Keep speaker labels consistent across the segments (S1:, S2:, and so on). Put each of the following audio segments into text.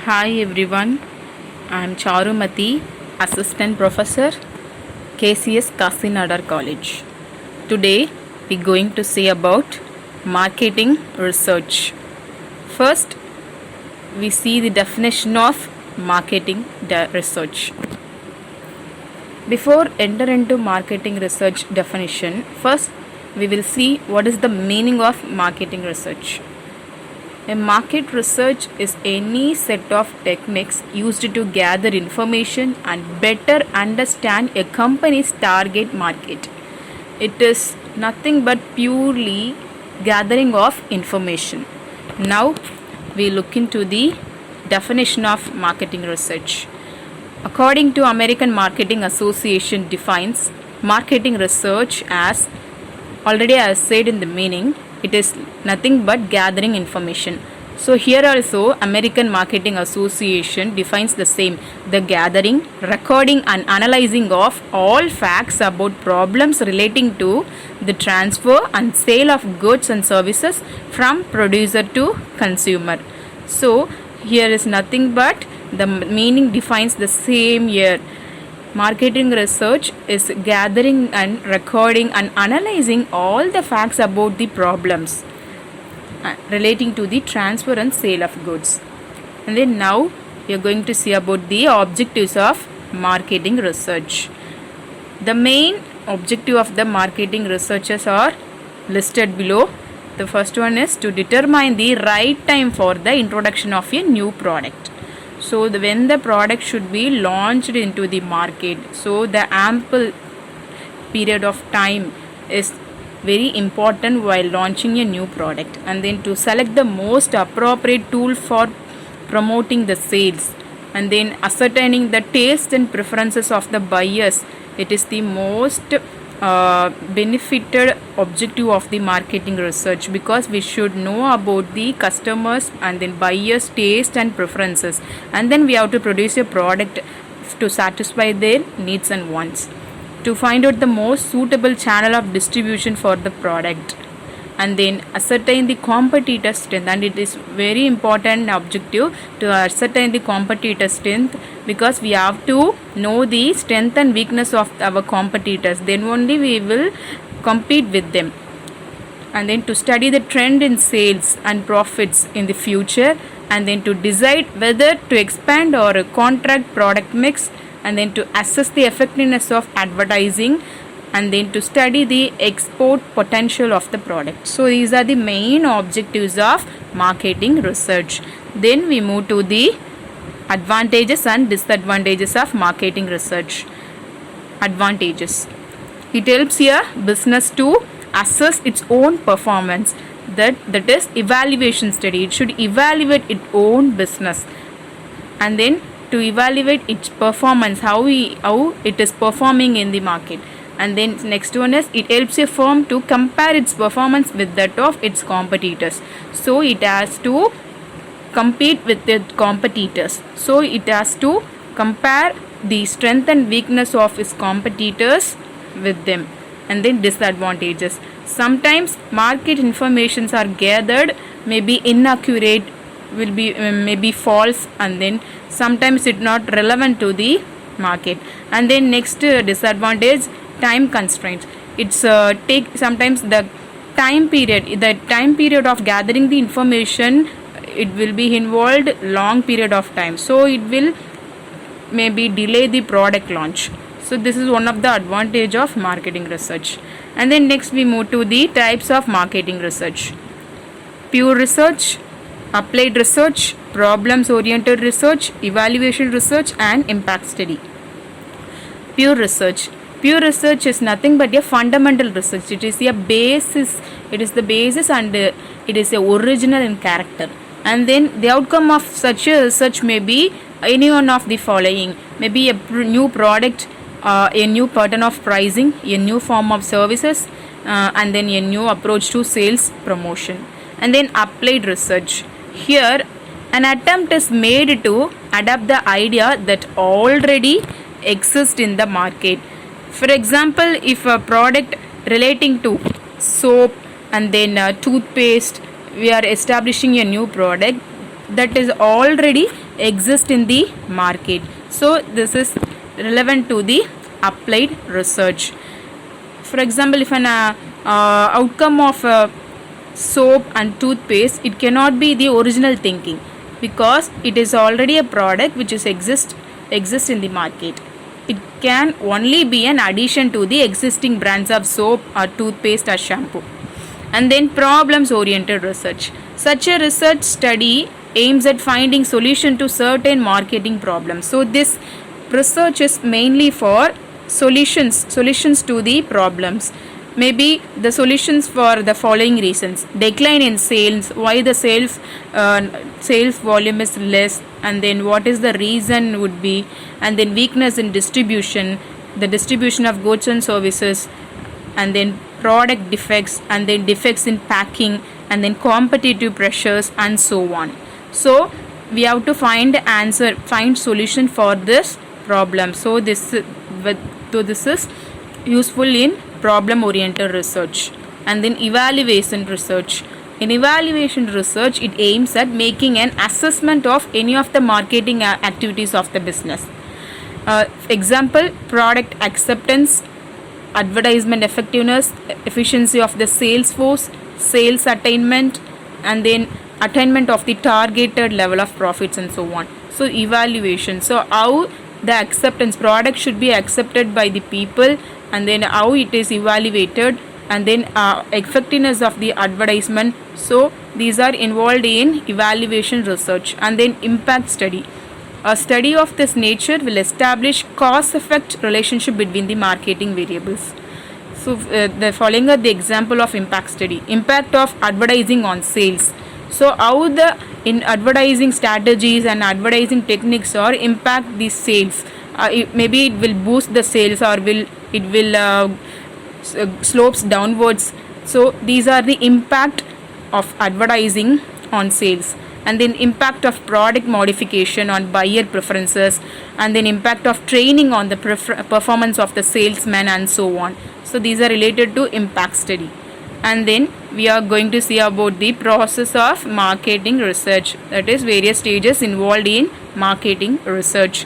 S1: Hi everyone, I am Charumati, Assistant Professor, KCS Kasinadar College. Today we are going to say about marketing research. First, we see the definition of marketing research. Before enter into marketing research definition, first we will see what is the meaning of marketing research. A market research is any set of techniques used to gather information and better understand a company's target market. It is nothing but purely gathering of information. Now we look into the definition of marketing research. According to American Marketing Association defines marketing research as, already I said in the meaning, it is nothing but gathering information. So here also American Marketing Association defines the same, the gathering, recording and analyzing of all facts about problems relating to the transfer and sale of goods and services from producer to consumer. So here is nothing but the meaning defines the same here. Marketing research is gathering and recording and analyzing all the facts about the problems relating to the transfer and sale of goods. And then now we are going to see about the objectives of marketing research. The main objective of the marketing researchers are listed below. The first one is to determine the right time for the introduction of a new product. So when the product should be launched into the market, so the ample period of time is very important while launching a new product. And then to select the most appropriate tool for promoting the sales, and then ascertaining the taste and preferences of the buyers. It is the most benefited objective of the marketing research, because we should know about the customers and then buyers taste and preferences, and then we have to produce a product to satisfy their needs and wants, to find out the most suitable channel of distribution for the product, and then ascertain the competitor strength. And it is very important objective to ascertain the competitor strength, because we have to know the strength and weakness of our competitors, then only we will compete with them. And then to study the trend in sales and profits in the future, and then to decide whether to expand or contract product mix, and then to assess the effectiveness of advertising, and then to study the export potential of the product. So these are the main objectives of marketing research. Then we move to the advantages and disadvantages of marketing research. Advantages: it helps a business to assess its own performance. That is evaluation study. It should evaluate its own business, and then to evaluate its performance, how it is performing in the market. And then next one is, it helps a firm to compare its performance with that of its competitors. So it has to compete with its competitors. So it has to compare the strength and weakness of its competitors with them. And then disadvantages: sometimes market informations are gathered may be inaccurate, will be maybe false, and then sometimes it not relevant to the market. And then next disadvantage: time constraints. It's take sometimes the time period of gathering the information, it will be involved long period of time, so it will maybe delay the product launch. So this is one of the advantage of marketing research. And then next we move to the types of marketing research: pure research, applied research, problems oriented research, evaluation research, and impact study. Pure research: pure research is nothing but a fundamental research. It is a basis. It is the basis, and it is a original in character. And then the outcome of such a research may be any one of the following: maybe a new product, a new pattern of pricing, a new form of services, and then a new approach to sales promotion. And then applied research: here an attempt is made to adapt the idea that already exists in the market. For example, if a product relating to soap and then toothpaste, we are establishing a new product, that is already exist in the market. So this is relevant to the applied research. For example, if an outcome of soap and toothpaste, it cannot be the original thinking because it is already a product which is exist in the market. It can only be an addition to the existing brands of soap or toothpaste or shampoo. And then problems oriented research. Such a research study aims at finding solution to certain marketing problems. So this research is mainly for solutions to the problems. Maybe the solutions for the following reasons: decline in sales, why the sales volume is less, and then what is the reason would be, and then weakness in distribution, the distribution of goods and services, and then product defects, and then defects in packing, and then competitive pressures, and so on. So we have to find solution for this problem. So this is useful in problem oriented research. And then evaluation research. In evaluation research, it aims at making an assessment of any of the marketing activities of the business. Example: product acceptance, advertisement effectiveness, efficiency of the sales force, sales attainment, and then attainment of the targeted level of profits, and so on. So evaluation, so how the acceptance product should be accepted by the people, and then how it is evaluated, and then effectiveness of the advertisement. So these are involved in evaluation research. And then impact study. A study of this nature will establish cause-effect relationship between the marketing variables. So the following are the example of impact study. Impact of advertising on sales. So how the in advertising strategies and advertising techniques or impact the sales. Maybe it will boost the sales, or it will slopes downwards. So these are the impact of advertising on sales. And then impact of product modification on buyer preferences, and then impact of training on the performance of the salesman, and so on. So these are related to impact study. And then we are going to see about the process of marketing research, that is various stages involved in marketing research.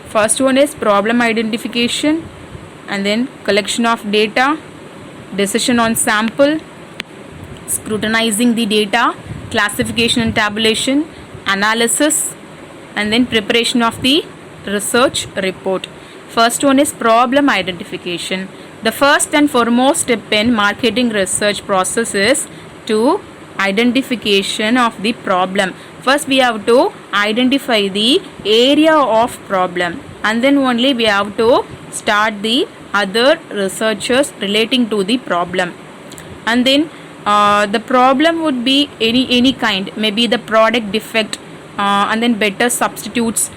S1: First one is problem identification, and then collection of data, decision on sample, scrutinizing the data, classification and tabulation, analysis, and then preparation of the research report. First one is problem identification. The first and foremost step in marketing research process is to identification of the problem. First we have to identify the area of problem, and then only we have to start the other researchers relating to the problem. And then the problem would be any kind, maybe the product defect, and then better substitutes,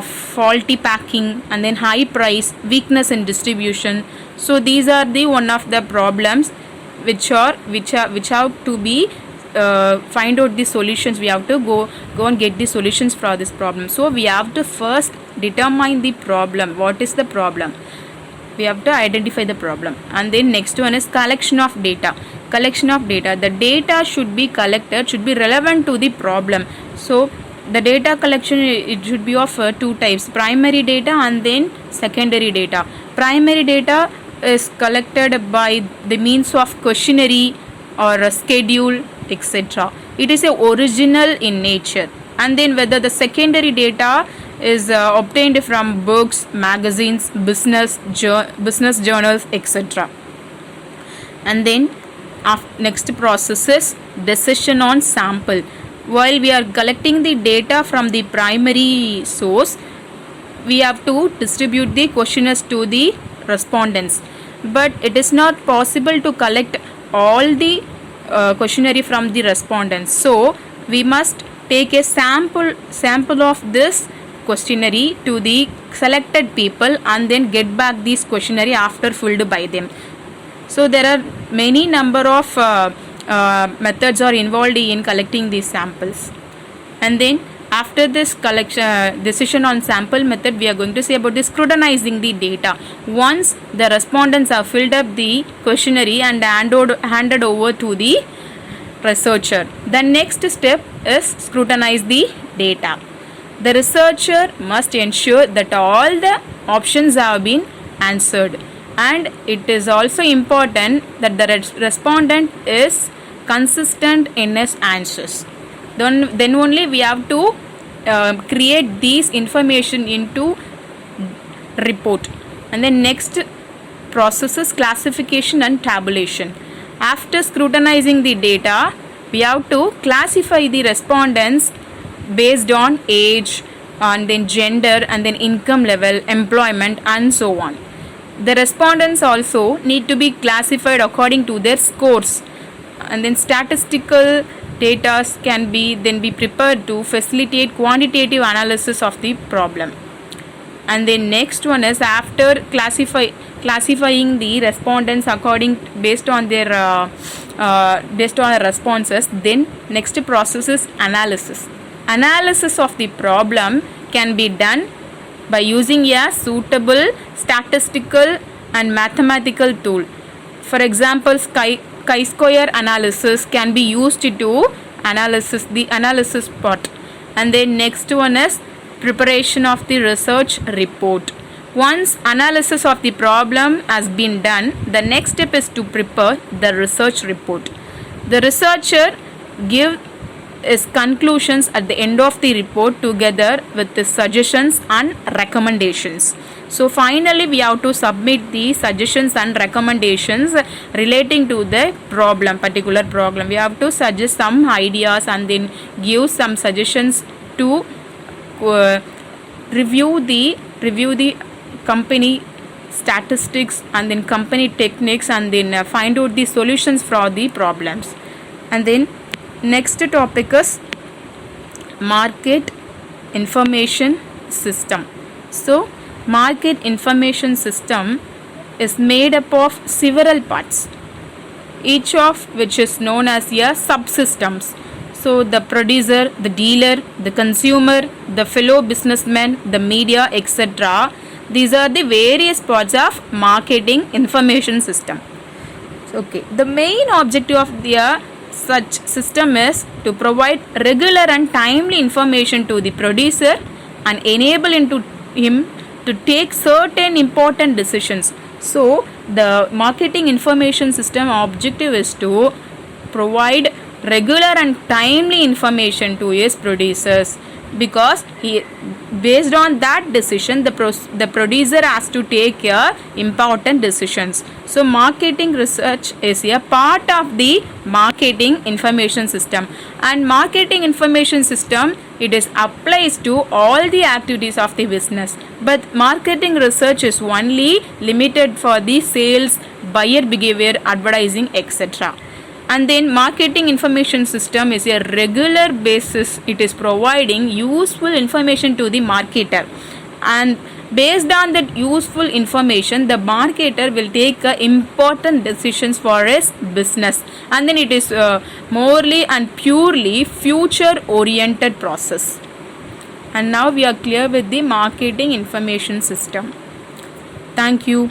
S1: faulty packing, and then high price, weakness in distribution. So these are the one of the problems which have to be find out the solutions. We have to go and get the solutions for this problem. So we have to first determine the problem. What is the problem? We have to identify the problem. And then next one is collection of data. The data should be collected, should be relevant to the problem. So the data collection, it should be of two types: primary data and then secondary data. Primary data is collected by the means of questionnaire or a schedule, etc. It is a original in nature. And then whether the secondary data is obtained from books, magazines, business journals, etc. And then next process is decision on sample. While we are collecting the data from the primary source, we have to distribute the questionnaires to the respondents. But it is not possible to collect all the questionnaire from the respondents. So we must take a sample of this questionnaire to the selected people, and then get back this questionnaire after filled by them. So there are many number of methods are involved in collecting these samples. And then after this collection decision on sample method, we are going to see about this scrutinizing the data. Once the respondents have filled up the questionnaire and handed over to the researcher, The next step is scrutinize the data. The researcher must ensure that all the options have been answered, and it is also important that the respondent is consistent in his answers. Then only we have to create these information into report. And then next process is classification and tabulation. After scrutinizing the data, we have to classify the respondents based on age and then gender and then income level, employment and so on. The respondents also need to be classified according to their scores, and then statistical data can be prepared to facilitate quantitative analysis of the problem. And then next one is after classifying the respondents based on their responses, then next process is analysis. Analysis of the problem can be done by using a suitable statistical and mathematical tool. For example, chi-square analysis can be used to analysis the analysis part. And then next one is preparation of the research report. Once analysis of the problem has been done, the next step is to prepare the research report. The researcher gives his conclusions at the end of the report together with the suggestions and recommendations. So finally we have to submit the suggestions and recommendations relating to the particular problem. We have to suggest some ideas and then give some suggestions to review the company statistics and then company techniques, and then find out the solutions for the problems. And then next topic is market information system. So market information system is made up of several parts, each of which is known as a subsystems. So the producer, the dealer, the consumer, the fellow businessman, the media, etc. These are the various parts of marketing information system. Okay, the main objective of such system is to provide regular and timely information to the producer and enable him to take certain important decisions. So the marketing information system objective is to provide regular and timely information to his producers, because based on that decision the producer has to take important decisions. So marketing research is a part of the marketing information system, and marketing information system it is applies to all the activities of the business, but marketing research is only limited for the sales, buyer behavior, advertising, etc. And then marketing information system is a regular basis. It is providing useful information to the marketer, and based on that useful information the marketer will take important decisions for his business, and then it is morely and purely future oriented process. And now we are clear with the marketing information system. Thank you.